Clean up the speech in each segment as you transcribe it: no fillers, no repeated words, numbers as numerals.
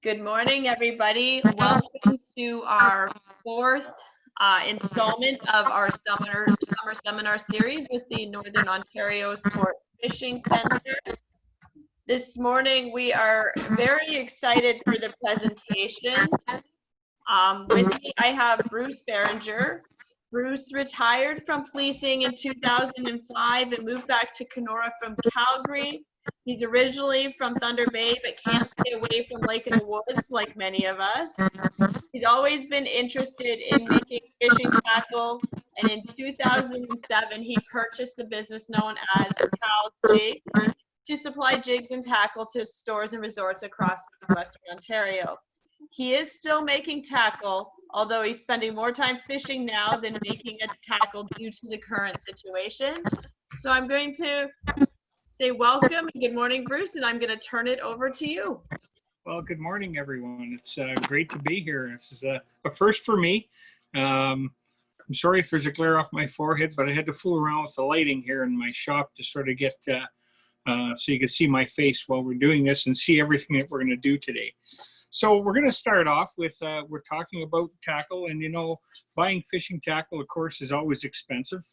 Good morning, everybody. Welcome to our fourth installment of our summer seminar series with the Northern Ontario Sport Fishing Centre. This morning, we are very excited for the presentation. With me, I have Bruce Berringer. Bruce retired from policing in 2005 and moved back to Kenora from Calgary. He's originally from Thunder Bay, but can't stay away from Lake in the Woods like many of us. He's always been interested in making fishing tackle, and in 2007, he purchased the business known as Cal's Jigs to supply jigs and tackle to stores and resorts across Western Ontario. He is still making tackle, although he's spending more time fishing now than making a tackle due to the current situation. So I'm going to say welcome and good morning, Bruce, and I'm going to turn it over to you. Well, good morning, everyone. It's great to be here. This is a first for me. I'm sorry if there's a glare off my forehead, but I had to fool around with the lighting here in my shop to sort of get so you can see my face while we're doing this and see everything that we're going to do today. So we're going to start off with, we're talking about tackle, and you know, buying fishing tackle, of course, is always expensive.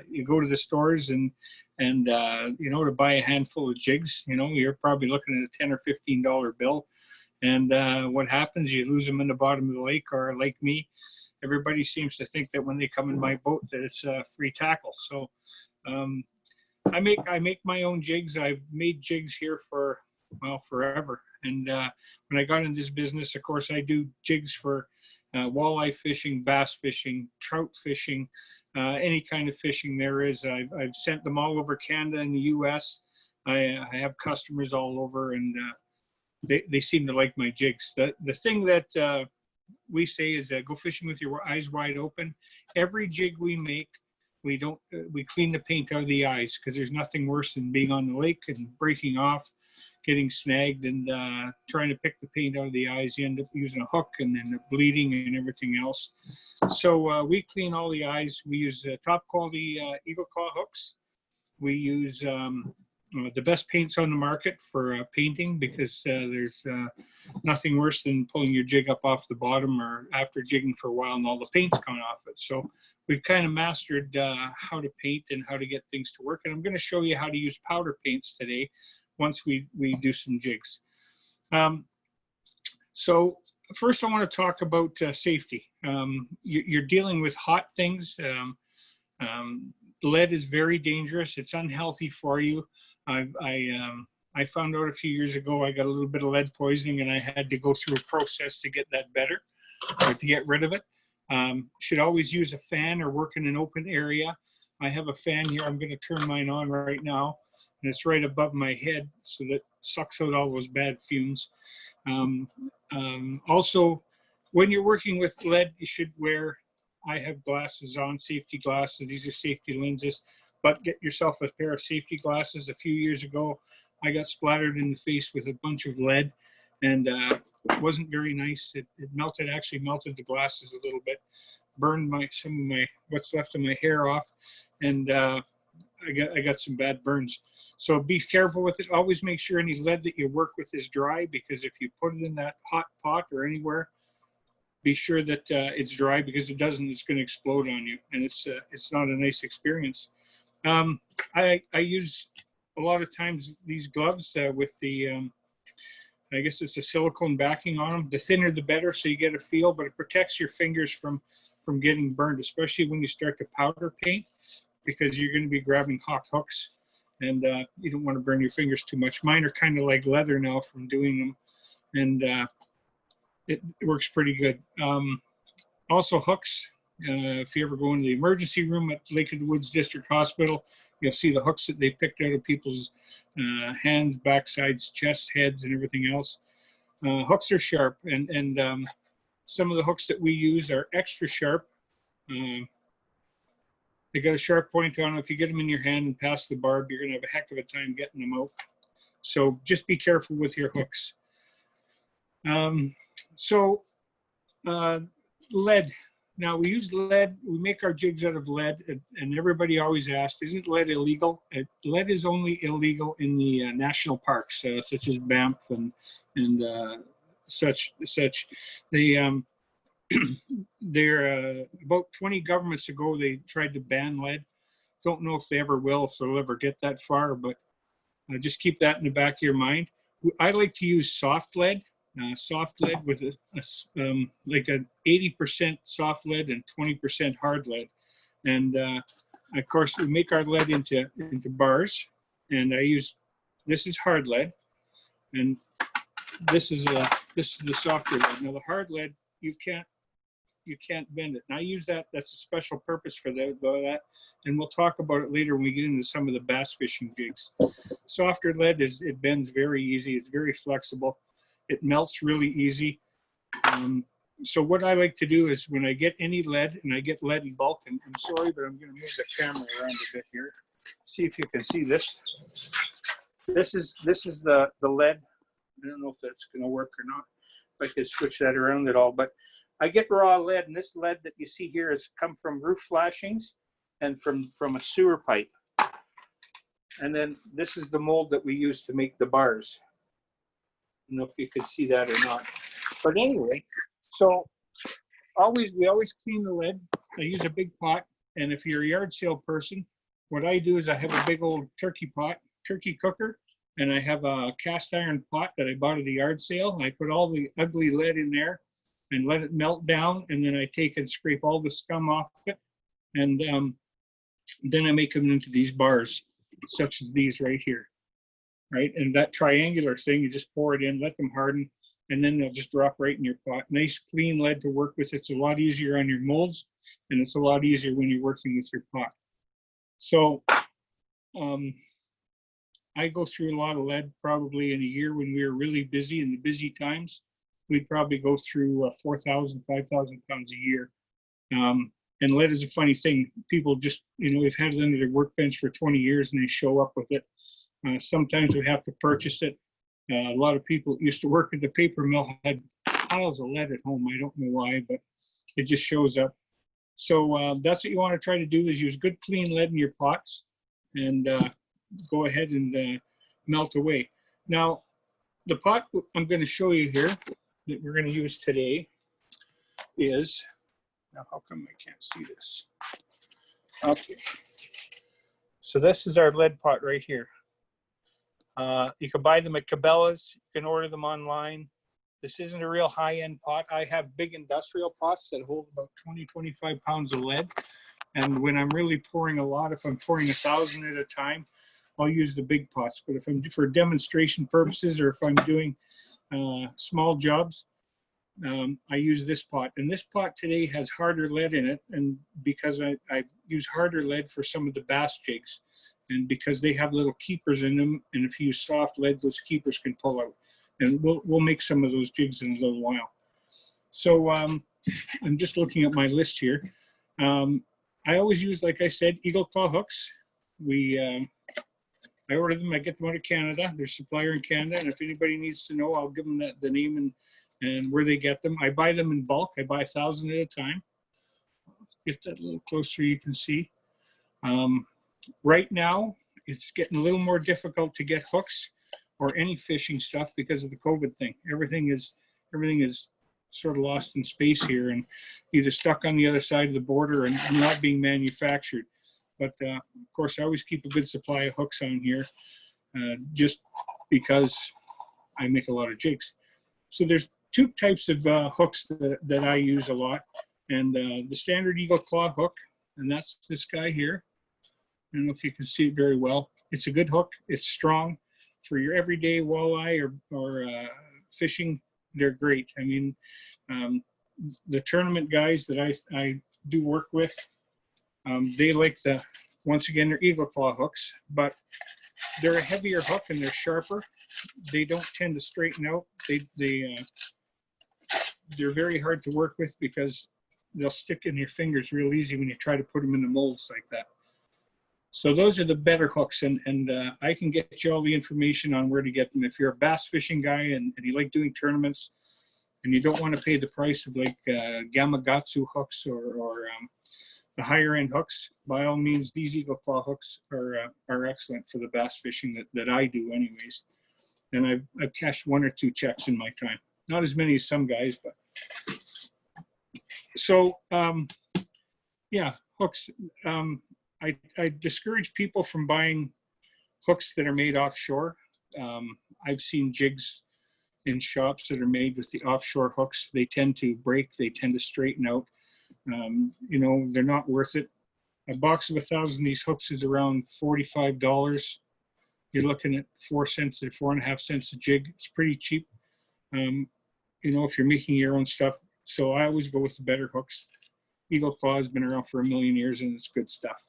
You go to the stores and you know, to buy a handful of jigs, you know, you're probably looking at a $10 or $15 bill. And what happens, you lose them in the bottom of the lake, or like me, everybody seems to think that when they come in my boat that it's free tackle. So I make my own jigs. I've made jigs here for, well, forever. And when I got in this business, of course, I do jigs for walleye fishing, bass fishing, trout fishing, any kind of fishing there is. I've sent them all over Canada and the US. I have customers all over, and they seem to like my jigs. The thing that we say is go fishing with your eyes wide open. Every jig we make, we clean the paint out of the eyes, because there's nothing worse than being on the lake and breaking off, getting snagged, and trying to pick the paint out of the eyes. You end up using a hook and then bleeding and everything else. So we clean all the eyes. We use top quality Eagle Claw hooks. We use the best paints on the market for painting, because there's nothing worse than pulling your jig up off the bottom or after jigging for a while and all the paint's gone off it. So we've kind of mastered how to paint and how to get things to work. And I'm going to show you how to use powder paints today once we do some jigs. So first I want to talk about safety. You're dealing with hot things. Lead is very dangerous. It's unhealthy for you. I found out a few years ago I got a little bit of lead poisoning, and I had to go through a process to get that better, or to get rid of it. Should always use a fan or work in an open area. I have a fan here. I'm going to turn mine on right now, and it's right above my head, so that sucks out all those bad fumes. Also, when you're working with lead, you should wear, I have glasses on, safety glasses. These are safety lenses, but get yourself a pair of safety glasses. A few years ago, I got splattered in the face with a bunch of lead, and it wasn't very nice. It actually melted the glasses a little bit, burned some of what's left of my hair off, and I got some bad burns. So be careful with it. Always make sure any lead that you work with is dry, because if you put it in that hot pot or anywhere, be sure that it's dry, because it doesn't, it's going to explode on you, and it's not a nice experience. I use a lot of times these gloves with the I guess it's a silicone backing on them. The thinner the better, so you get a feel, but it protects your fingers from getting burned, especially when you start to powder paint, because you're going to be grabbing hot hooks, and you don't want to burn your fingers too much. Mine are kind of like leather now from doing them, and it works pretty good. Also hooks. If you ever go into the emergency room at Lake of the Woods District Hospital, you'll see the hooks that they picked out of people's hands, backsides, chests, heads, and everything else. Hooks are sharp, and some of the hooks that we use are extra sharp. They got a sharp point on them. If you get them in your hand and pass the barb, you're going to have a heck of a time getting them out. So just be careful with your hooks. Lead. Now we use lead. We make our jigs out of lead, and everybody always asks, "Isn't lead illegal?" Lead is only illegal in the national parks, such as Banff and such. They about 20 governments ago they tried to ban lead. Don't know if they ever will, if they'll ever get that far, but just keep that in the back of your mind. I like to use soft lead with like an 80% soft lead and 20% hard lead. And of course, we make our lead into bars. And this is hard lead, and this is the softer lead. Now the hard lead, you can't bend it. And I use that. That's a special purpose for that. And we'll talk about it later when we get into some of the bass fishing jigs. Softer lead it bends very easy. It's very flexible. It melts really easy. So what I like to do is when I get any lead, and I get lead in bulk, and I'm sorry, but I'm going to move the camera around a bit here. See if you can see this. This is the lead. I don't know if that's going to work or not. If I can switch that around at all, but I get raw lead, and this lead that you see here has come from roof flashings and from a sewer pipe. And then this is the mold that we use to make the bars. I don't know if you could see that or not. But anyway, so we always clean the lead. I use a big pot, and if you're a yard sale person, what I do is I have a big old turkey cooker, and I have a cast iron pot that I bought at the yard sale, and I put all the ugly lead in there and let it melt down, and then I take and scrape all the scum off it, and then I make them into these bars, such as these right here. Right, and that triangular thing, you just pour it in, let them harden, and then they'll just drop right in your pot. Nice clean lead to work with. It's a lot easier on your molds, and it's a lot easier when you're working with your pot. So I go through a lot of lead probably in a year. When we were really busy in the busy times, we'd probably go through 4,000, 5,000 pounds a year. And lead is a funny thing. People just, they've had it under their workbench for 20 years and they show up with it. Sometimes we have to purchase it. A lot of people used to work at the paper mill had piles of lead at home. I don't know why, but it just shows up. So that's what you want to try to do, is use good clean lead in your pots and go ahead and melt away. Now, the pot I'm going to show you here that we're going to use today is, now how come I can't see this? Okay. So this is our lead pot right here. You can buy them at Cabela's. You can order them online. This isn't a real high-end pot. I have big industrial pots that hold about 20, 25 pounds of lead. And when I'm really pouring a lot, if I'm pouring 1,000 at a time, I'll use the big pots. But if I'm for demonstration purposes, or if I'm doing small jobs, I use this pot. And this pot today has harder lead in it, and because I use harder lead for some of the bass jigs, and because they have little keepers in them, and if you use soft lead, those keepers can pull out. And we'll make some of those jigs in a little while. So I'm just looking at my list here. I always use, like I said, eagle claw hooks. I order them, I get them out of Canada. There's a supplier in Canada, and if anybody needs to know, I'll give them the name and where they get them. I buy them in bulk. I buy 1,000 at a time. Get that a little closer, you can see. Right now, it's getting a little more difficult to get hooks or any fishing stuff because of the COVID thing. Everything is sort of lost in space here and either stuck on the other side of the border and not being manufactured. But of course, I always keep a good supply of hooks on here just because I make a lot of jigs. So there's two types of hooks that I use a lot. And the standard eagle claw hook, and that's this guy here. I don't know if you can see it very well. It's a good hook. It's strong. For your everyday walleye or fishing, they're great. I mean, the tournament guys that I do work with, they like once again, they're eagle claw hooks, but they're a heavier hook and they're sharper. They don't tend to straighten out. They're very hard to work with because they'll stick in your fingers real easy when you try to put them in the molds like that. So those are the better hooks, and I can get you all the information on where to get them. If you're a bass fishing guy and you like doing tournaments and you don't want to pay the price of like Gamakatsu hooks or the higher end hooks, by all means, these Eagle Claw hooks are excellent for the bass fishing that I do anyways. And I've cashed 1 or 2 checks in my time. Not as many as some guys, but. So, yeah, hooks. I discourage people from buying hooks that are made offshore. I've seen jigs in shops that are made with the offshore hooks. They tend to break, they tend to straighten out. You know, they're not worth it. A box of 1,000 of these hooks is around $45. You're looking at 4 cents or 4.5 cents a jig. It's pretty cheap. You know, if you're making your own stuff. So I always go with the better hooks. Eagle Claw has been around for 1,000,000 years and it's good stuff.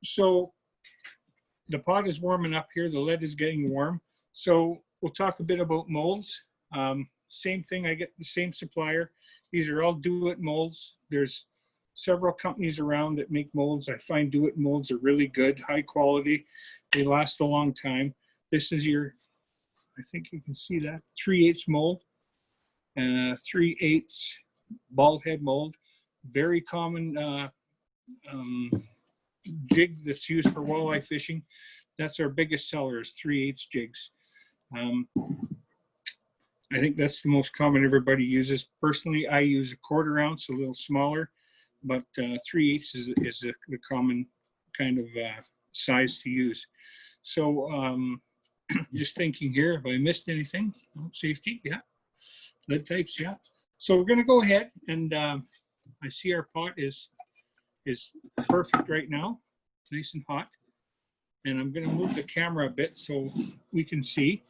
So the pot is warming up here. The lead is getting warm. So we'll talk a bit about molds. Same thing, I get the same supplier. These are all Do-It molds. There's several companies around that make molds. I find Do-It molds are really good, high quality. They last a long time. This is your, I think you can see that, 3/8 mold, 3/8 ball head mold. Very common jig that's used for walleye fishing. That's our biggest seller is 3/8 jigs. I think that's the most common everybody uses. Personally, I use a 1/4 ounce, a little smaller, but 3/8 is the common kind of size to use. So just thinking here, if I missed anything, oh, safety, yeah. Lead types, yeah. So we're gonna go ahead and I see our pot is perfect right now. It's nice and hot. And I'm gonna move the camera a bit so we can see.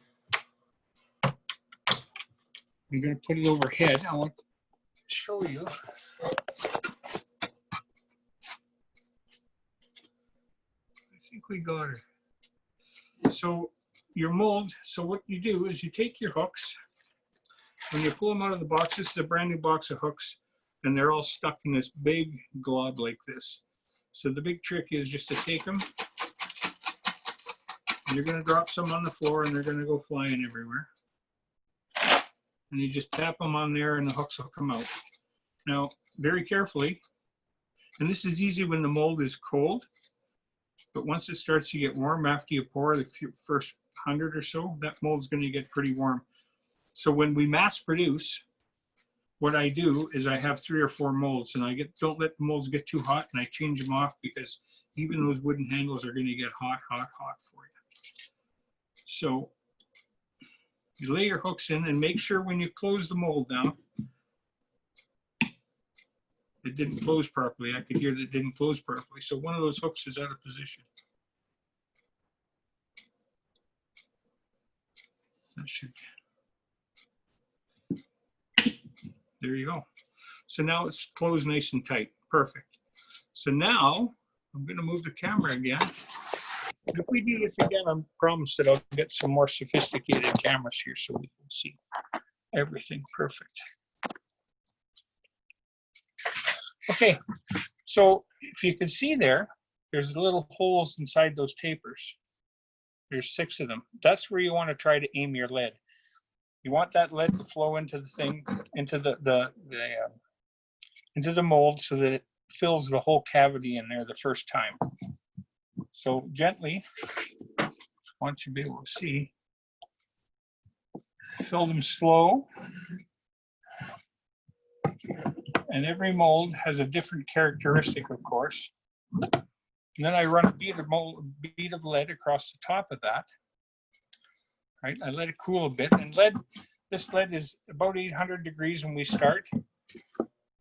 I'm going to put it overhead. I want to show you. I think we got her. So your mold, so what you do is you take your hooks. When you pull them out of the box, this is a brand new box of hooks, and they're all stuck in this big glob like this. So the big trick is just to take them. And you're going to drop some on the floor, and they're going to go flying everywhere. And you just tap them on there and the hooks will come out. Now, very carefully, and this is easy when the mold is cold, but once it starts to get warm after you pour the first 100 or so, that mold's going to get pretty warm. So when we mass produce, what I do is I have 3 or 4 molds, and don't let the molds get too hot, and I change them off because even those wooden handles are going to get hot, hot, hot for you. So you lay your hooks in and make sure when you close the mold down, it didn't close properly. I could hear that it didn't close properly. So one of those hooks is out of position. That should, there you go. So now it's closed nice and tight. Perfect. So now I'm going to move the camera again. If we do this again, I promise that I'll get some more sophisticated cameras here so we can see everything perfect. Okay, so if you can see there's little holes inside those tapers. There's 6 of them. That's where you want to try to aim your lead. You want that lead to flow into the thing, into into the mold so that it fills the whole cavity in there the first time. So gently, I want you to be able to see, fill them slow. And every mold has a different characteristic, of course. And then I run a bead of lead across the top of that. Right, I let it cool a bit. And this lead is about 800 degrees when we start,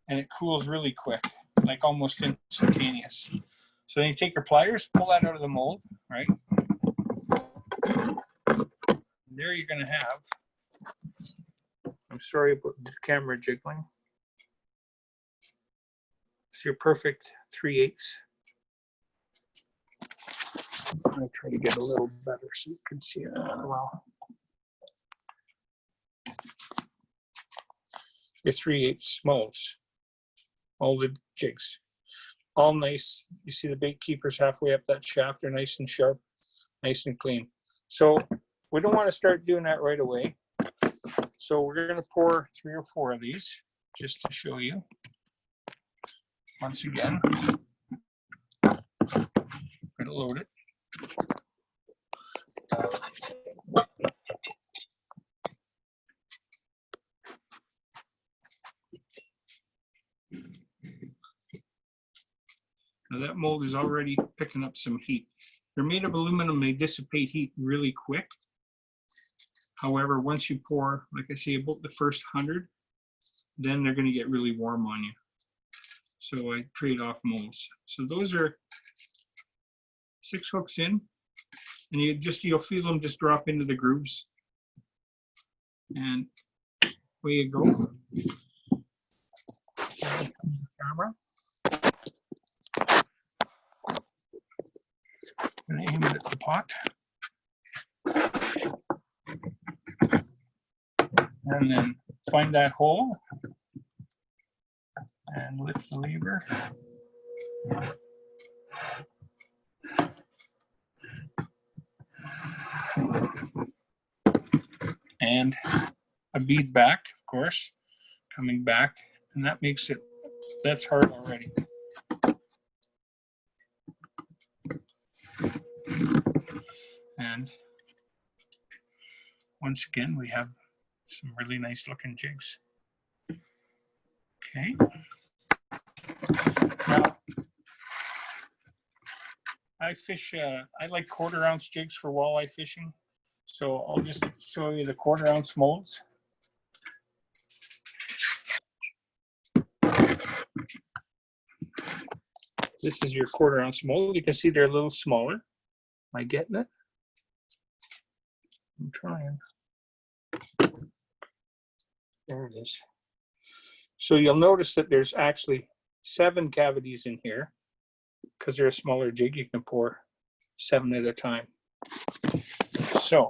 and it cools really quick, like almost instantaneous. So then you take your pliers, pull that out of the mold, right? And there you're going to have, I'm sorry about the camera jiggling. It's your perfect 3/8. I'm going to try to get a little better so you can see it well. Your 3/8 molds, molded jigs. All nice. You see the bait keepers halfway up that shaft are nice and sharp, nice and clean. So we don't want to start doing that right away. So we're going to pour 3 or 4 of these just to show you. Once again, I'm going to load it. Now that mold is already picking up some heat. They're made of aluminum, they dissipate heat really quick. However, once you pour, like I say, about the first 100, then they're going to get really warm on you. So I trade off molds. So those are 6 hooks in, and you'll feel them just drop into the grooves. And away you go. Camera. I'm going to aim it at the pot. And then find that hole and lift the lever. And a bead back, of course, coming back, and that makes it, that's hard already. And once again, we have some really nice looking jigs. Okay. Now, I fish, I like 1/4 ounce jigs for walleye fishing. So I'll just show you the 1/4 ounce molds. This is your 1/4 ounce mold. You can see they're a little smaller. Am I getting it? I'm trying. There it is. So you'll notice that there's actually 7 cavities in here. Because they're a smaller jig, you can pour 7 at a time. So,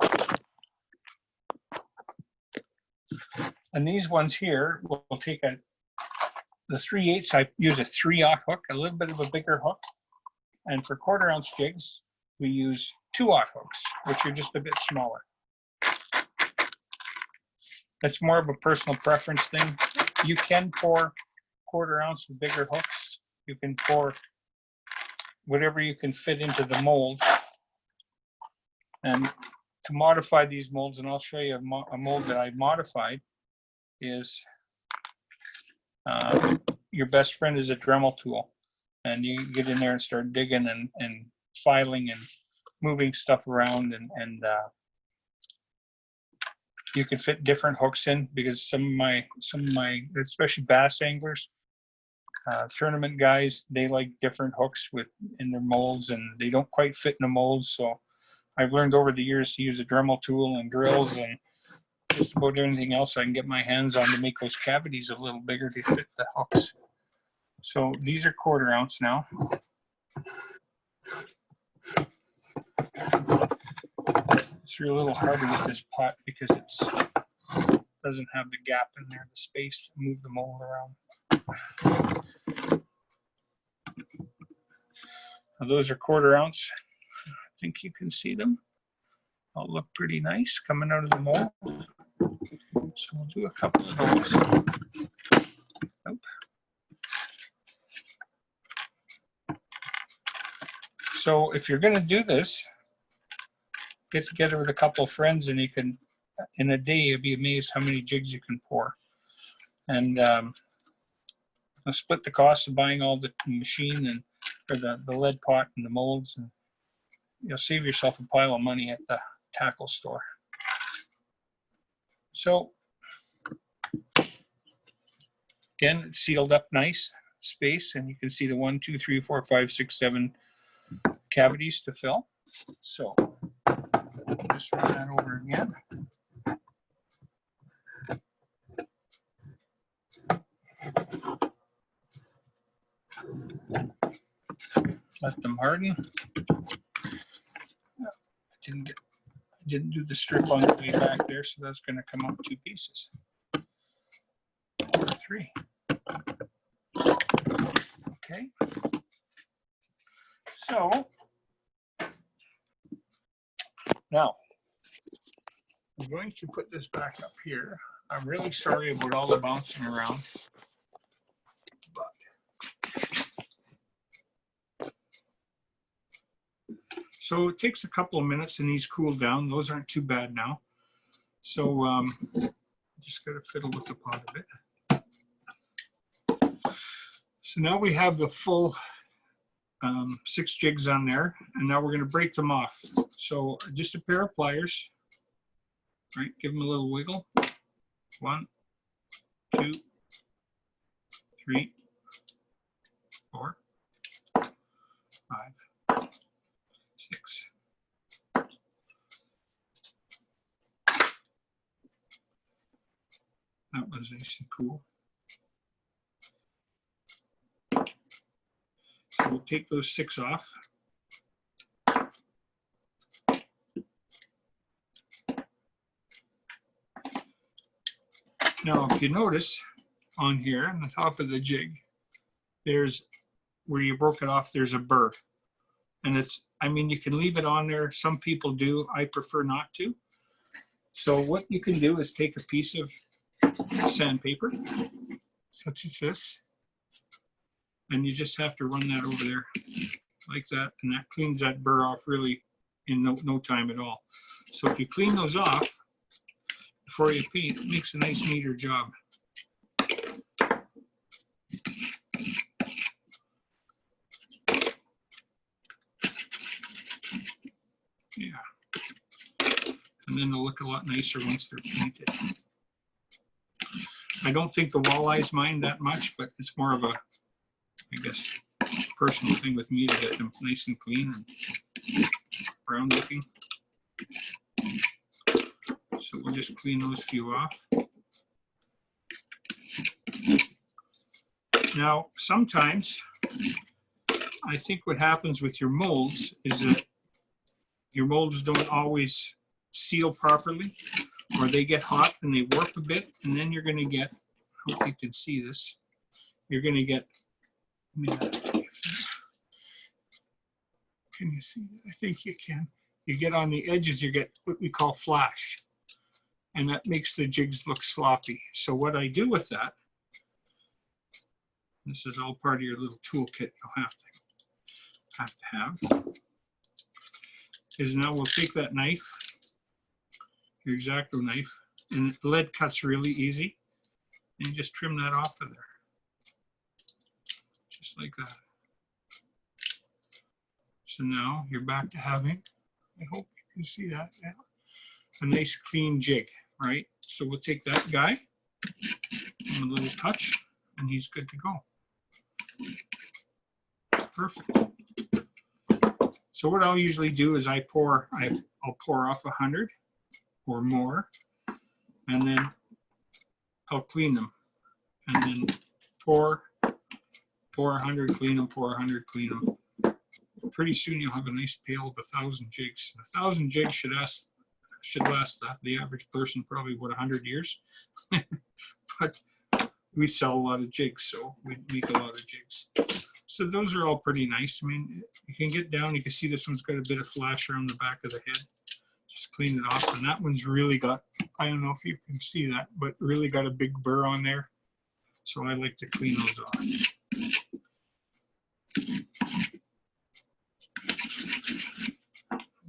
and these ones here, we'll take the 3/8, I use a 3/0 hook, a little bit of a bigger hook. And for 1/4 ounce jigs, we use 2/0 hooks, which are just a bit smaller. That's more of a personal preference thing. You can pour 1/4 ounce with bigger hooks. You can pour whatever you can fit into the mold. And to modify these molds, and I'll show you a mold that I modified, is your best friend is a Dremel tool. And you get in there and start digging and filing and moving stuff around, and you can fit different hooks in, because some of my especially bass anglers, tournament guys, they like different hooks in their molds, and they don't quite fit in the molds. So I've learned over the years to use a Dremel tool and drills and just about anything else I can get my hands on to make those cavities a little bigger to fit the hooks. So these are 1/4 ounce now. It's a little harder with this pot because it doesn't have the gap in there, the space to move the mold around. Now those are 1/4 ounce. I think you can see them. All look pretty nice coming out of the mold. So we'll do a couple of those. Nope. So if you're going to do this, get together with a couple of friends, and you can, in a day, you'll be amazed how many jigs you can pour. And I'll split the cost of buying all the machine and or the lead pot and the molds, and you'll save yourself a pile of money at the tackle store. So again, it's sealed up nice space, and you can see the 1, 2, 3, 4, 5, 6, 7 cavities to fill. So just run that over again. Let them harden. I didn't do the strip on the way back there, so that's going to come out 2 pieces. Or 3. Okay. So now I'm going to put this back up here. I'm really sorry about all the bouncing around. So it takes a couple of minutes and these cool down. Those aren't too bad now. So just got to fiddle with the pot a bit. So now we have the full 6 jigs on there, and now we're going to break them off. So just a pair of pliers, right? Give them a little wiggle. 1, 2, 3, 4, 5, 6. That was nice and cool. So we'll take those 6 off. Now, if you notice on here on the top of the jig, there's where you broke it off, there's a burr. And it's, I mean, you can leave it on there. Some people do. I prefer not to. So what you can do is take a piece of sandpaper, such as this, and you just have to run that over there like that, and that cleans that burr off really in no time at all. So if you clean those off before you paint, it makes a nice, neater job. Yeah. And then they'll look a lot nicer once they're painted. I don't think the walleyes mind that much, but it's more of a, I guess, personal thing with me to get them nice and clean and brown looking. So we'll just clean those few off. Now, sometimes I think what happens with your molds is that your molds don't always seal properly, or they get hot and they warp a bit, and then you're going to get, I hope you can see this, you're going to get, can you see that? I think you can. You get on the edges, you get what we call flash, and that makes the jigs look sloppy. So what I do with that, this is all part of your little toolkit you'll have to have, is now we'll take that knife, your X-Acto knife, and the lead cuts really easy, and you just trim that off of there, just like that. So now you're back to having, I hope you can see that now, a nice clean jig, right? So we'll take that guy, give him a little touch, and he's good to go. Perfect. So what I'll usually do is I'll pour off 100 or more, and then I'll clean them, and then pour 100, clean them, pour 100, clean them. Pretty soon you'll have a nice pail of 1,000 jigs. 1,000 jigs should last the average person probably about 100 years. But we sell a lot of jigs, so we make a lot of jigs. So those are all pretty nice. I mean, you can get down, you can see this one's got a bit of flash around the back of the head. Just clean it off, and that one's really got, I don't know if you can see that, but really got a big burr on there. So I like to clean those off. It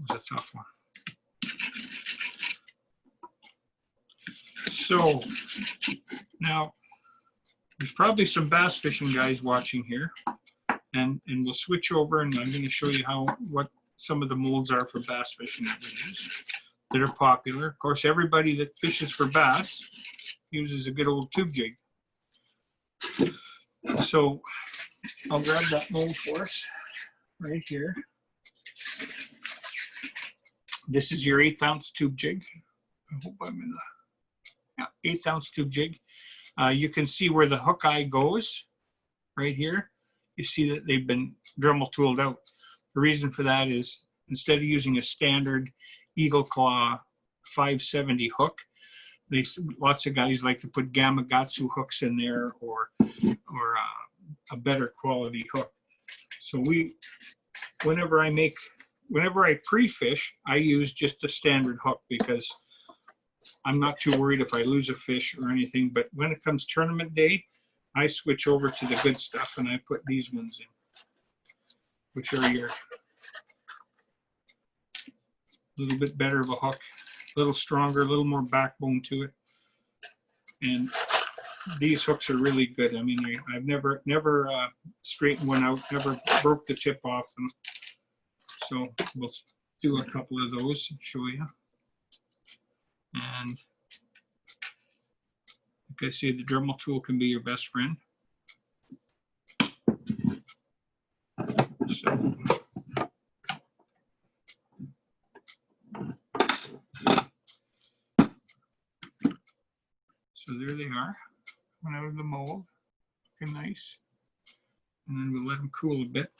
was a tough one. So now there's probably some bass fishing guys watching here, and we'll switch over, and I'm going to show you what some of the molds are for bass fishing that we use that are popular. Of course, everybody that fishes for bass uses a good old tube jig. So I'll grab that mold for us right here. This is your 1/8 ounce tube jig. I hope I'm in the 1/8 ounce tube jig. You can see where the hook eye goes right here. You see that they've been Dremel tooled out. The reason for that is instead of using a standard Eagle Claw 570 hook, lots of guys like to put Gamakatsu hooks in there, or a better quality hook. So whenever I pre-fish, I use just a standard hook, because I'm not too worried if I lose a fish or anything, but when it comes tournament day, I switch over to the good stuff and I put these ones in, which are your little bit better of a hook, a little stronger, a little more backbone to it. And these hooks are really good. I mean, I've never straightened one out, never broke the tip off them. So we'll do a couple of those and show you. And like I say, the Dremel tool can be your best friend. So there they are, coming out of the mold, looking nice. And then we'll let them cool a bit,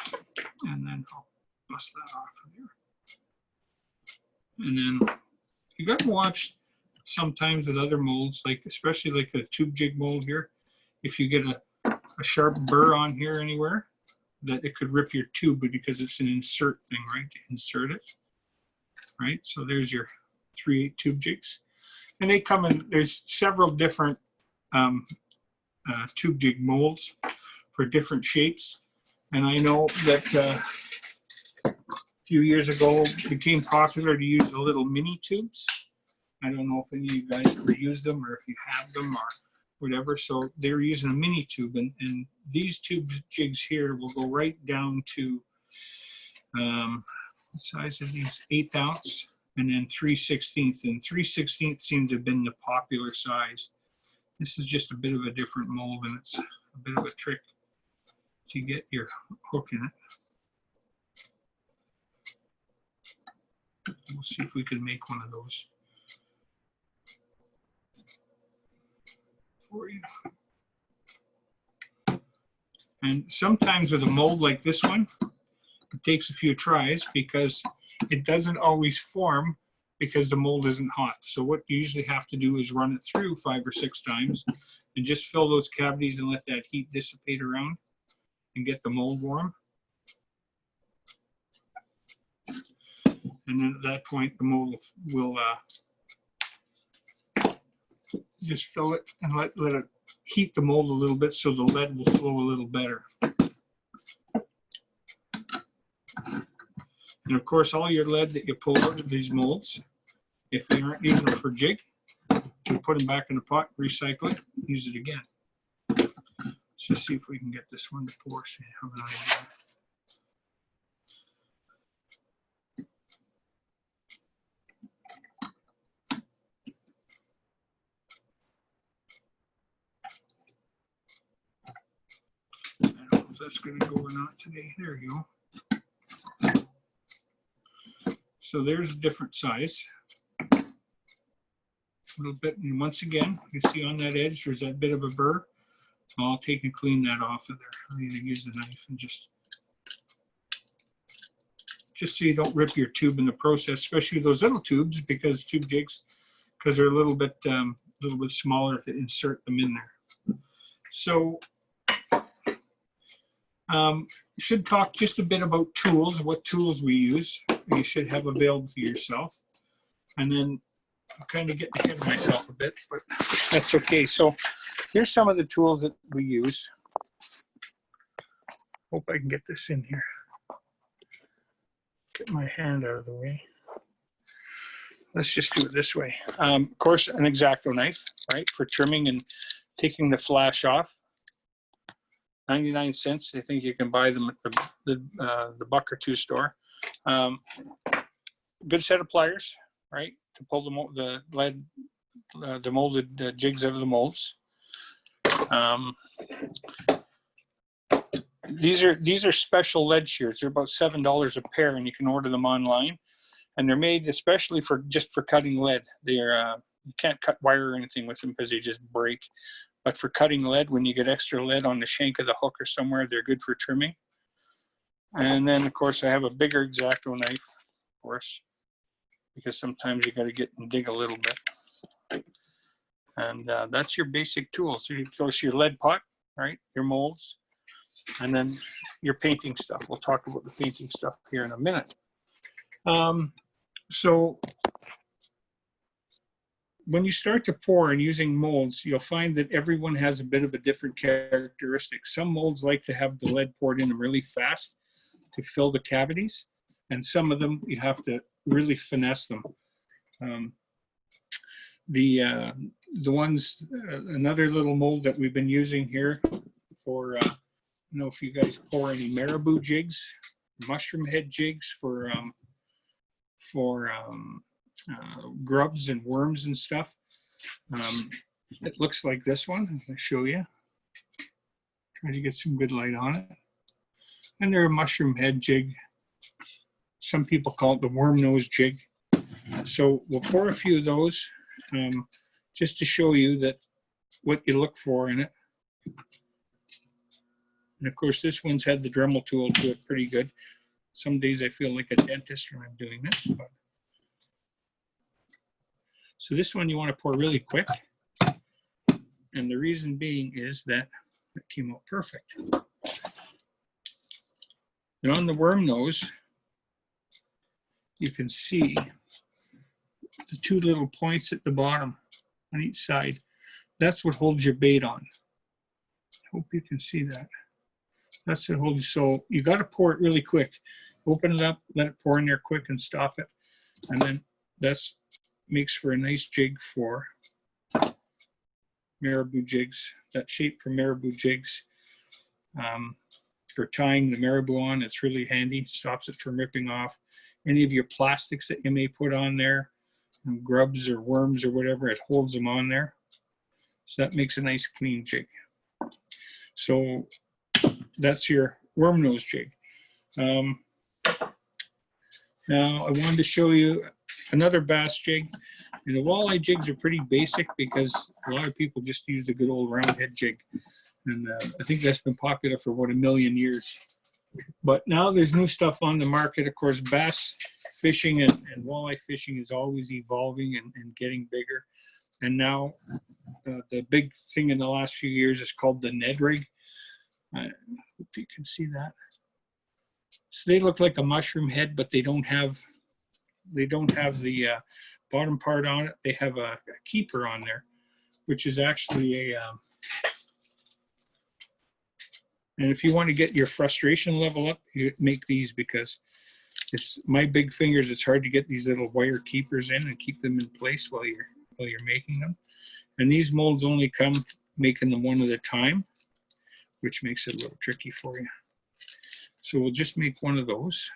and then I'll bust that off of here. And then you got to watch sometimes with other molds, like especially like the tube jig mold here. If you get a sharp burr on here anywhere, that it could rip your tube because it's an insert thing, right? To insert it, right? So there's your 3/8 tube jigs. And they come in, there's several different tube jig molds for different shapes. And I know that a few years ago it became popular to use the little mini tubes. I don't know if any of you guys ever use them or if you have them or whatever. So they're using a mini tube, and these tube jigs here will go right down to the size of these 1/8 ounce. And then 3/16, and 3/16 seems to have been the popular size. This is just a bit of a different mold, and it's a bit of a trick to get your hook in it. We'll see if we can make one of those for you. And sometimes with a mold like this one, it takes a few tries because it doesn't always form because the mold isn't hot. So what you usually have to do is run it through 5 or 6 times and just fill those cavities and let that heat dissipate around and get the mold warm. And then at that point, the mold will just fill it and let it heat the mold a little bit so the lead will flow a little better. And of course, all your lead that you pull out of these molds, if you aren't using them for jig, you put them back in the pot, recycle it, use it again. Let's just see if we can get this one to pour so you have an idea. I don't know if that's going to go or not today. There you go. So there's a different size. A little bit, and once again, you see on that edge, there's that bit of a burr. I'll take and clean that off of there. I'll either use the knife and just so you don't rip your tube in the process, especially those little tubes, because tube jigs, because they're a little bit smaller to insert them in there. So should talk just a bit about tools, what tools we use. You should have available to yourself. And then I'm kind of getting ahead of myself a bit, but that's okay. So here's some of the tools that we use. Hope I can get this in here. Get my hand out of the way. Let's just do it this way. Of course, an X-Acto knife, right, for trimming and taking the flash off. 99 cents. I think you can buy them at the buck or two store. Good set of pliers, right, to pull the molded jigs out of the molds. These are special lead shears. They're about $7 a pair, and you can order them online. And they're made especially just for cutting lead. They're you can't cut wire or anything with them because they just break. But for cutting lead, when you get extra lead on the shank of the hook or somewhere, they're good for trimming. And then, of course, I have a bigger X-Acto knife, of course, because sometimes you got to get and dig a little bit. And that's your basic tools. So you go to your lead pot, right, your molds, and then your painting stuff. We'll talk about the painting stuff here in a minute. So when you start to pour and using molds, you'll find that everyone has a bit of a different characteristic. Some molds like to have the lead poured in them really fast to fill the cavities, and some of them you have to really finesse them. The ones, another little mold that we've been using here for, I don't know if you guys pour any marabou jigs, mushroom head jigs for grubs and worms and stuff. It looks like this one. I'm going to show you. Try to get some good light on it. And they're a mushroom head jig. Some people call it the worm nose jig. So we'll pour a few of those just to show you that what you look for in it. And of course, this one's had the Dremel tool to it pretty good. Some days I feel like a dentist when I'm doing this. But. So this one you want to pour really quick. And the reason being is that it came out perfect. And on the worm nose, you can see the two little points at the bottom on each side. That's what holds your bait on. Hope you can see that. That's what holds. So you got to pour it really quick. Open it up, let it pour in there quick, and stop it. And then that's makes for a nice jig for marabou jigs. That shape for marabou jigs. For tying the marabou on, it's really handy. Stops it from ripping off. Any of your plastics that you may put on there, grubs or worms or whatever, it holds them on there. So that makes a nice clean jig. So that's your worm nose jig. Now I wanted to show you another bass jig. And the walleye jigs are pretty basic because a lot of people just use the good old round head jig. And I think that's been popular for about 1 million years. But now there's new stuff on the market. Of course, bass fishing and walleye fishing is always evolving and getting bigger. And now the big thing in the last few years is called the Ned rig. I hope you can see that. So they look like a mushroom head, but they don't have the bottom part on it. They have a keeper on there, which is actually a and if you want to get your frustration level up, you make these, because it's my big fingers. It's hard to get these little wire keepers in and keep them in place while you're making them. And these molds only come making them one at a time, which makes it a little tricky for you. So we'll just make one of those.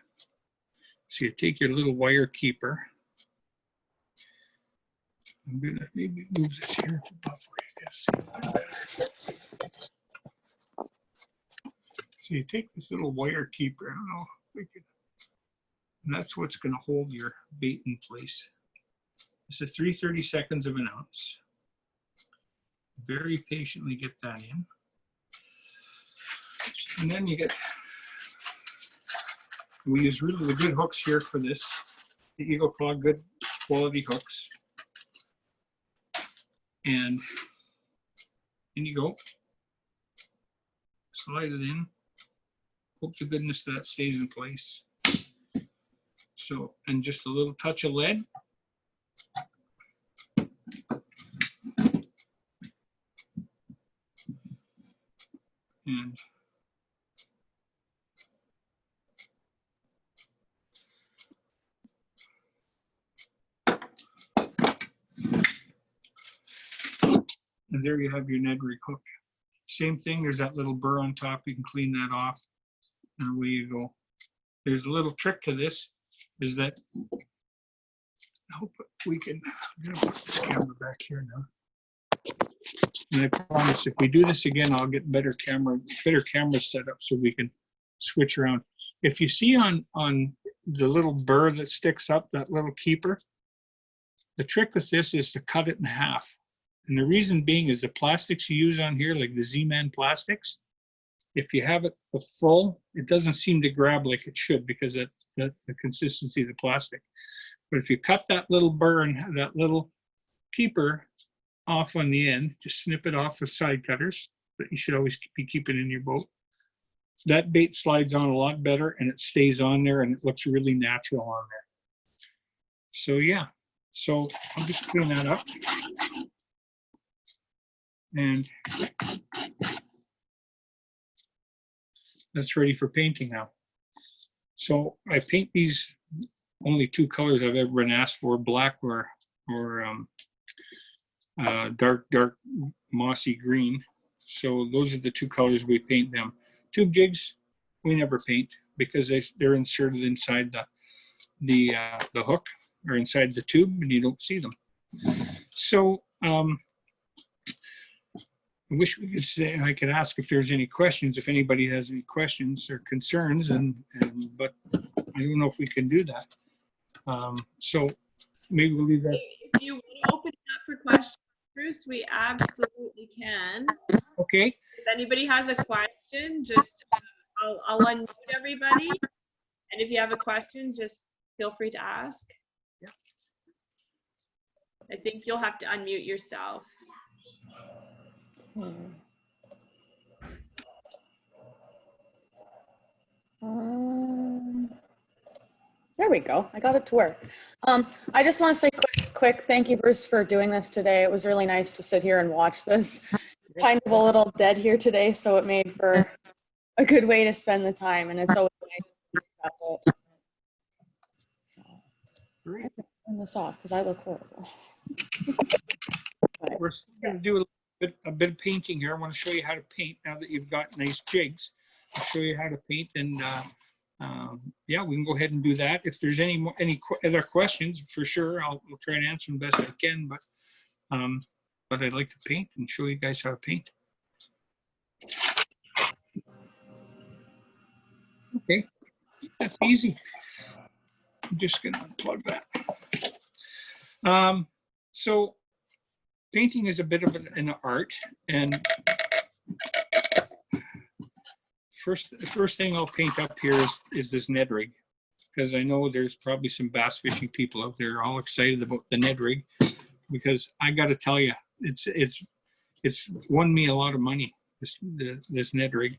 So you take your little wire keeper. I'm gonna maybe move this here above where you can see that better. So you take this little wire keeper. I don't know if we can, and that's what's going to hold your bait in place. This is 3/32 of an ounce. Very patiently get that in. And then you get, we use really the good hooks here for this. The Eagle Claw, good quality hooks. And in you go. Slide it in. Hope to goodness that stays in place. So, and just a little touch of lead. And there you have your Ned rig hook. Same thing, there's that little burr on top. You can clean that off, and away you go. There's a little trick to this, is that, I hope we can, I'm gonna put this camera back here now. And I promise if we do this again, I'll get better camera set up so we can switch around. If you see on the little burr that sticks up, that little keeper, the trick with this is to cut it in half. And the reason being is the plastics you use on here, like the Z-Man plastics, if you have it full, it doesn't seem to grab like it should because of the consistency of the plastic. But if you cut that little burr and that little keeper off on the end, just snip it off with side cutters that you should always be keeping in your boat. That bait slides on a lot better and it stays on there and it looks really natural on there. So yeah, So I'll just clean that up. And that's ready for painting now. So I paint these only two colors I've ever been asked for, black or dark mossy green. So those are the two colors we paint them. Tube jigs, we never paint because they're inserted inside the hook or inside the tube and you don't see them. So I wish we could say, I could ask if there's any questions, if anybody has any questions or concerns, but I don't know if we can do that. So maybe we'll leave that. If you want to open it up for questions, Bruce, we absolutely can. Okay. If anybody has a question, just I'll unmute everybody. And if you have a question, just feel free to ask. Yeah. I think you'll have to unmute yourself. There we go. I got it to work. I just want to say quick thank you, Bruce, for doing this today. It was really nice to sit here and watch this. Kind of a little dead here today, so it made for a good way to spend the time, and it's always nice to talk about it. So I'm gonna turn this off because I look horrible. We're going to do a bit of painting here. I want to show you how to paint now that you've got nice jigs. I'll show you how to paint, and yeah, we can go ahead and do that. If there's any other questions, for sure, I'll try and answer them best I can. But I'd like to paint and show you guys how to paint. Okay, that's easy. I'm just going to unplug that. So painting is a bit of an art, and the first thing I'll paint up here is this Ned rig, because I know there's probably some bass fishing people out there all excited about the Ned rig, because I got to tell you, it's won me a lot of money, this Ned rig.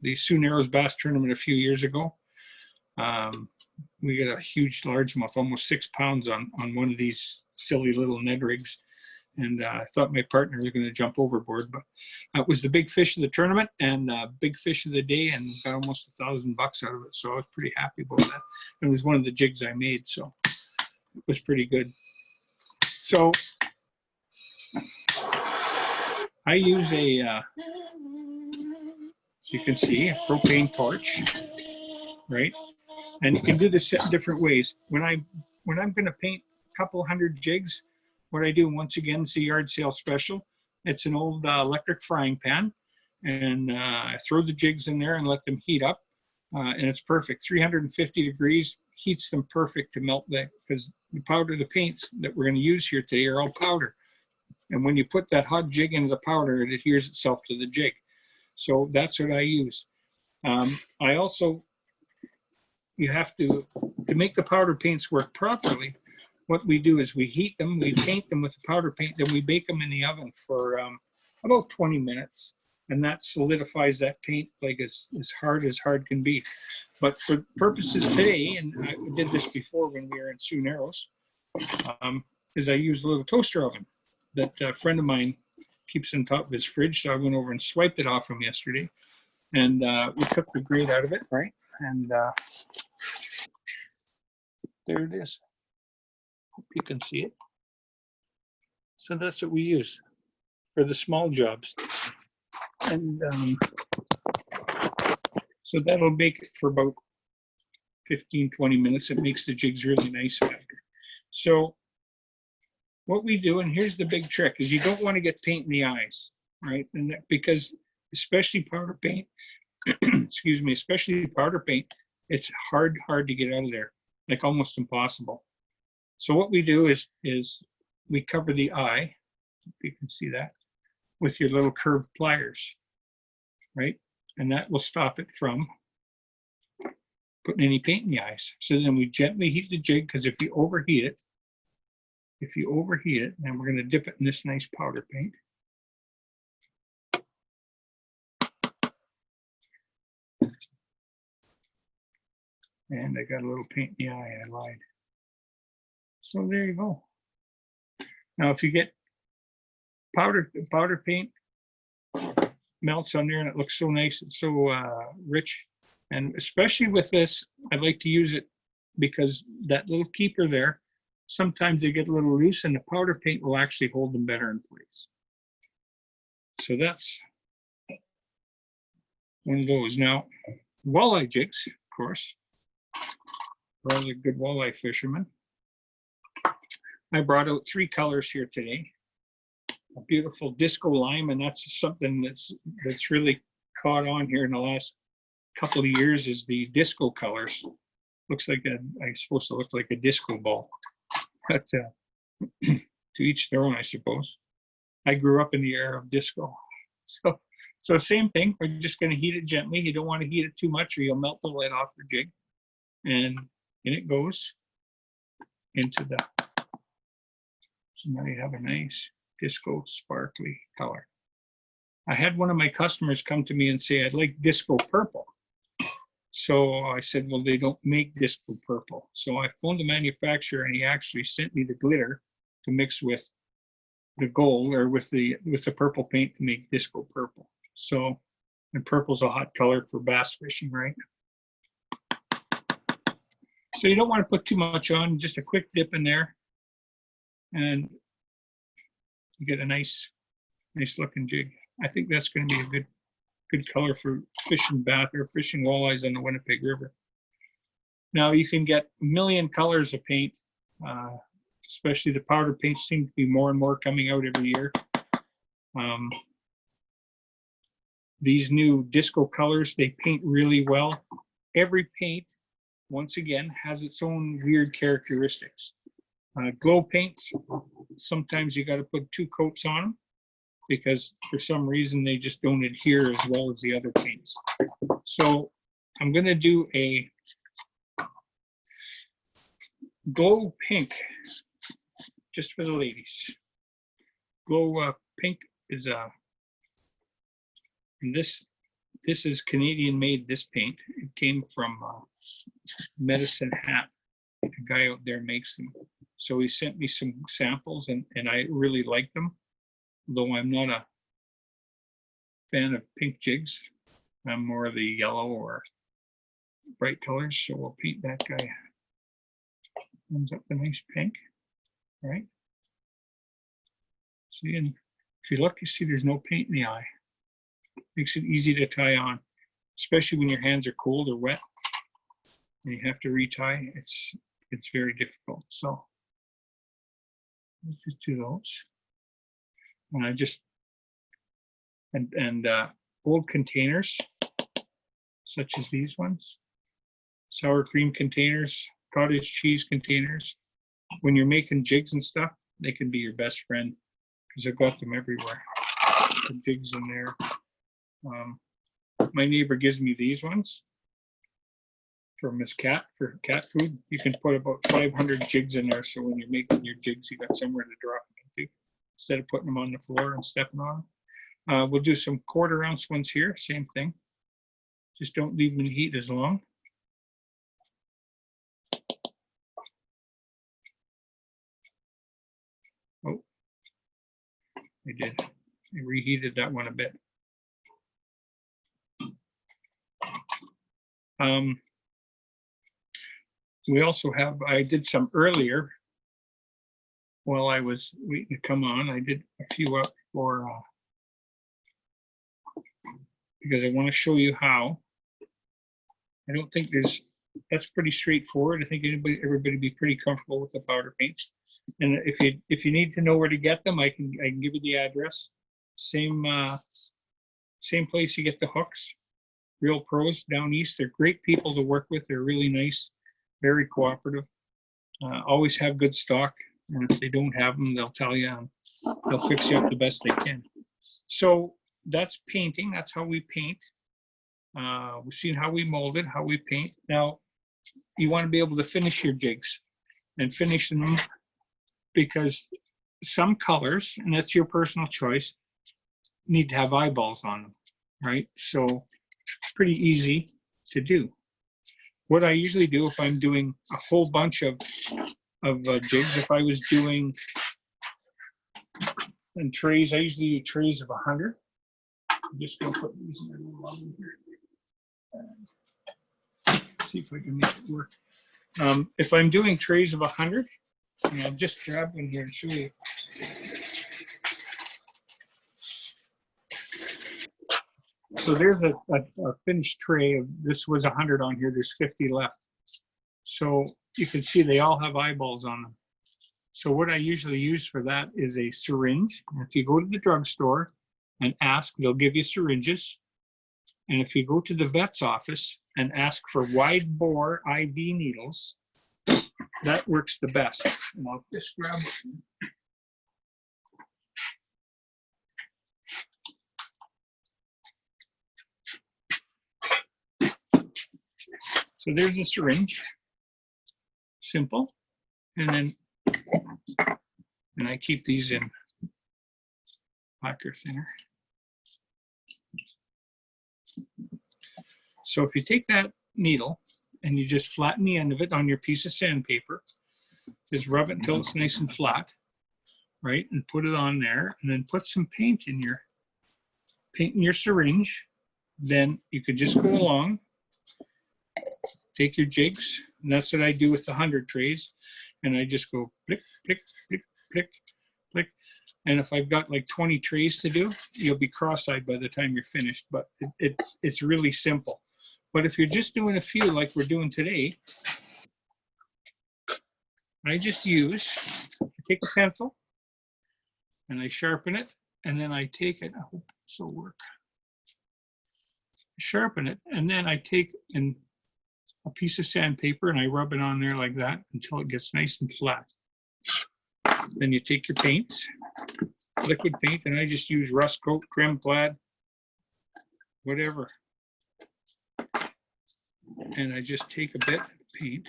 The Sioux Narrows Bass Tournament a few years ago, we got a huge largemouth, almost 6 pounds on one of these silly little Ned rigs. And I thought my partner was going to jump overboard, but that was the big fish of the tournament and big fish of the day, and got almost $1,000 out of it. So I was pretty happy about that. It was one of the jigs I made, so it was pretty good. So I use a, as you can see, a propane torch, right? And you can do this different ways. When I'm going to paint a couple hundred jigs, what I do, once again, it's a yard sale special. It's an old electric frying pan, and I throw the jigs in there and let them heat up, and it's perfect. 350 degrees heats them perfect to melt that, because the paints that we're going to use here today are all powder. And when you put that hot jig into the powder, it adheres itself to the jig. So that's what I use. I also, you have to make the powder paints work properly. What we do is we heat them, we paint them with the powder paint, then we bake them in the oven for about 20 minutes. And that solidifies that paint like as hard can be. But for purposes today, and I did this before when we were in Sioux Narrows, is I used a little toaster oven that a friend of mine keeps on top of his fridge. So I went over and swiped it off him yesterday. And we took the grate out of it, right? And there it is. Hope you can see it. So that's what we use for the small jobs. And so that'll bake it for about 15, 20 minutes. It makes the jigs really nice after. So what we do, and here's the big trick, is you don't want to get paint in the eyes, right? And because especially powder paint, excuse me, especially powder paint, it's hard to get out of there, like almost impossible. So what we do is we cover the eye, if you can see that, with your little curved pliers, right? And that will stop it from putting any paint in the eyes. So then we gently heat the jig, because if you overheat it, and we're going to dip it in this nice powder paint. And I got a little paint in the eye, I lied. So there you go. Now, if you get powder paint, melts on there and it looks so nice. It's so rich. And especially with this, I like to use it because that little keeper there, sometimes they get a little loose and the powder paint will actually hold them better in place. So that's one of those. Now, walleye jigs, of course, for all the good walleye fishermen. I brought out 3 colors here today. A beautiful disco lime, and that's something that's really caught on here in the last couple of years, is the disco colors. Looks like I'm supposed to look like a disco ball, but to each their own, I suppose. I grew up in the era of disco, so same thing. We're just going to heat it gently. You don't want to heat it too much, or you'll melt the lead off the jig, and in it goes into the. So now you have a nice disco sparkly color. I had one of my customers come to me and say, I'd like disco purple. So I said, well, they don't make disco purple. So I phoned the manufacturer and he actually sent me the glitter to mix with the gold, or with the purple paint, to make disco purple. So, and purple's a hot color for bass fishing, right? So you don't want to put too much on, just a quick dip in there, and you get a nice looking jig. I think that's going to be a good color for fishing bass or fishing walleyes on the Winnipeg River. Now you can get a million colors of paint, especially the powder paints seem to be more and more coming out every year. These new disco colors, they paint really well. Every paint, once again, has its own weird characteristics. Glow paints, sometimes you got to put 2 coats on them because for some reason they just don't adhere as well as the other paints. So I'm going to do a glow pink just for the ladies. Glow pink is and this is Canadian made, this paint. It came from Medicine Hat. A guy out there makes them. So he sent me some samples and I really like them, though I'm not a fan of pink jigs. I'm more of the yellow or bright colors. So we'll paint that guy. Ends up a nice pink, right? See, and if you look, you see there's no paint in the eye. Makes it easy to tie on, especially when your hands are cold or wet and you have to retie. It's very difficult. So let's just do those. And I just old containers such as these ones, sour cream containers, cottage cheese containers. When you're making jigs and stuff, they can be your best friend because I've got them everywhere. The jigs in there. My neighbor gives me these ones from his cat, for cat food. You can put about 500 jigs in there, so when you're making your jigs, you got somewhere to drop them into instead of putting them on the floor and stepping on them. We'll do some 1/4 ounce ones here, same thing. Just don't leave them in heat as long. Oh, I did. I reheated that one a bit. We also have, I did some earlier while I was waiting to come on. I did a few up for, because I want to show you how. I don't think that's pretty straightforward. I think everybody be pretty comfortable with the powder paints. And if you need to know where to get them, I can give you the address. Same place you get the hooks. Real Pros down east. They're great people to work with. They're really nice, very cooperative. Always have good stock. And if they don't have them, they'll tell you and they'll fix you up the best they can. So that's painting. That's how we paint. We've seen how we mold it, how we paint. Now, you want to be able to finish your jigs and finish them because some colors, and that's your personal choice, need to have eyeballs on them, right? So it's pretty easy to do. What I usually do if I'm doing a whole bunch of jigs. If I was doing in trays, I usually do trays of 100. I'm just going to put these in a little oven here. See if I can make it work. If I'm doing trays of 100, and I'll just grab one here and show you. So there's a finished tray of, this was 100 on here, there's 50 left. So you can see they all have eyeballs on them. So what I usually use for that is a syringe. If you go to the drugstore and ask, they'll give you syringes. And if you go to the vet's office and ask for wide bore IV needles, that works the best. And I'll just grab one. So there's a syringe, simple, and I keep these in lacquer thinner. So if you take that needle and you just flatten the end of it on your piece of sandpaper, just rub it until it's nice and flat, right? And put it on there, and then put some paint in your syringe. Then you could just go along, take your jigs, and that's what I do with the 100 trays. And I just go click, click, click, click, click. And if I've got like 20 trays to do, you'll be cross-eyed by the time you're finished, but it's really simple. But if you're just doing a few like we're doing today, I just take a pencil and I sharpen it, and then I take it, I hope this will work. Sharpen it, and then I take a piece of sandpaper and I rub it on there like that until it gets nice and flat. Then you take your paints, liquid paint, and I just use rust coat, trim plaid, whatever. And I just take a bit of paint.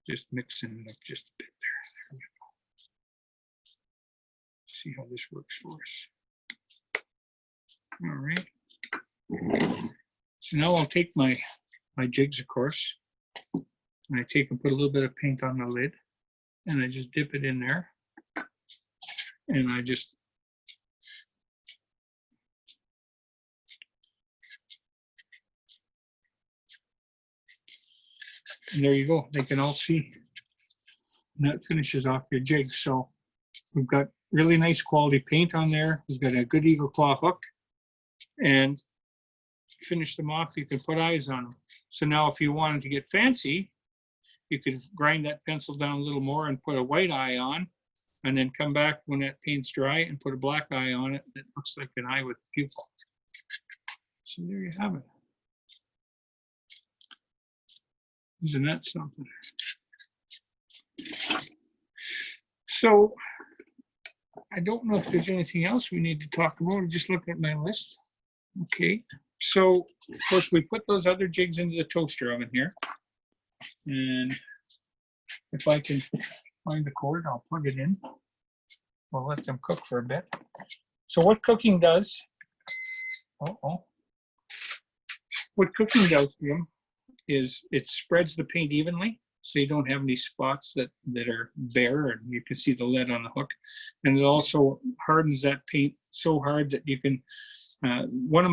Just mixing it up just a bit there. There we go. See how this works for us. All right. So now I'll take my jigs, of course, and I take and put a little bit of paint on the lid, and I just dip it in there, and I just and there you go. They can all see. And that finishes off your jig. So we've got really nice quality paint on there. We've got a good eagle claw hook, and finish them off, you can put eyes on them. So now if you wanted to get fancy, you could grind that pencil down a little more and put a white eye on, and then come back when that paint's dry and put a black eye on it. It looks like an eye with a pupil. So there you have it. Isn't that something? So I don't know if there's anything else we need to talk about. I'm just looking at my list. Okay, so of course we put those other jigs into the toaster oven here. And if I can find the cord, I'll plug it in. We'll let them cook for a bit. So what cooking does, what cooking does to them is it spreads the paint evenly, so you don't have any spots that are bare, and you can see the lead on the hook. And it also hardens that paint so hard that you can, when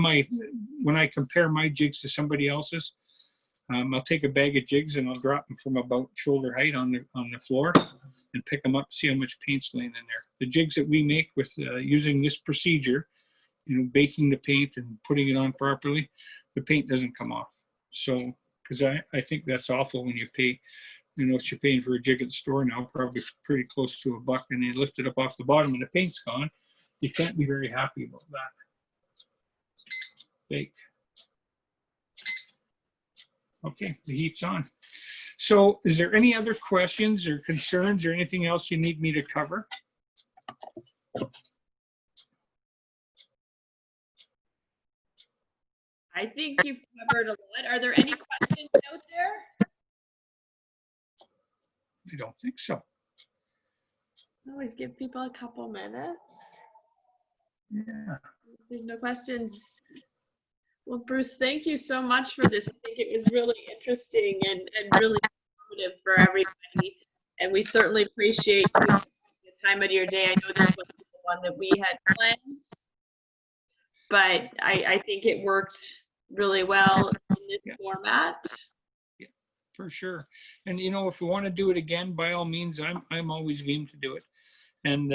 I compare my jigs to somebody else's, I'll take a bag of jigs and I'll drop them from about shoulder height on the floor and pick them up, see how much paint's laying in there. The jigs that we make with using this procedure, baking the paint and putting it on properly, the paint doesn't come off. So, because I think that's awful when you pay, what you're paying for a jig at the store now, probably pretty close to $1, and you lift it up off the bottom and the paint's gone. You can't be very happy about that. Bake. Okay, the heat's on. So is there any other questions or concerns or anything else you need me to cover? I think you've covered a lot. Are there any questions out there? I don't think so. Always give people a couple minutes. Yeah. There's no questions. Well, Bruce, thank you so much for this. I think it was really interesting and really informative for everybody. And we certainly appreciate you taking the time out of your day. I know this wasn't the one that we had planned, but I think it worked really well in this format. Yeah, for sure. And you know, if we want to do it again, by all means, I'm always game to do it. And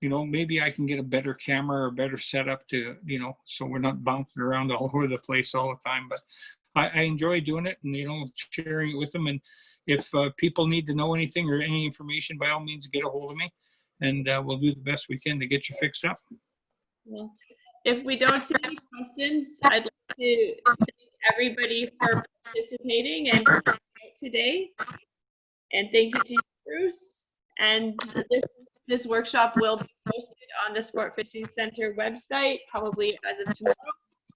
you know, maybe I can get a better camera or better setup to, you know, so we're not bouncing around all over the place all the time. But I enjoy doing it and, you know, sharing it with them. And if people need to know anything or any information, by all means, get a hold of me, and we'll do the best we can to get you fixed up. Well, if we don't see any questions, I'd like to thank everybody for participating and today. And thank you to you, Bruce. And this workshop will be posted on the Sport Fishing Center website, probably as of tomorrow,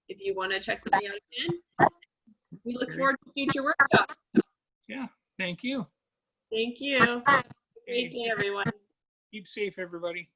if you want to check something out again. We look forward to future workshops. Yeah, thank you. Thank you. Have a great day, everyone. Keep safe, everybody.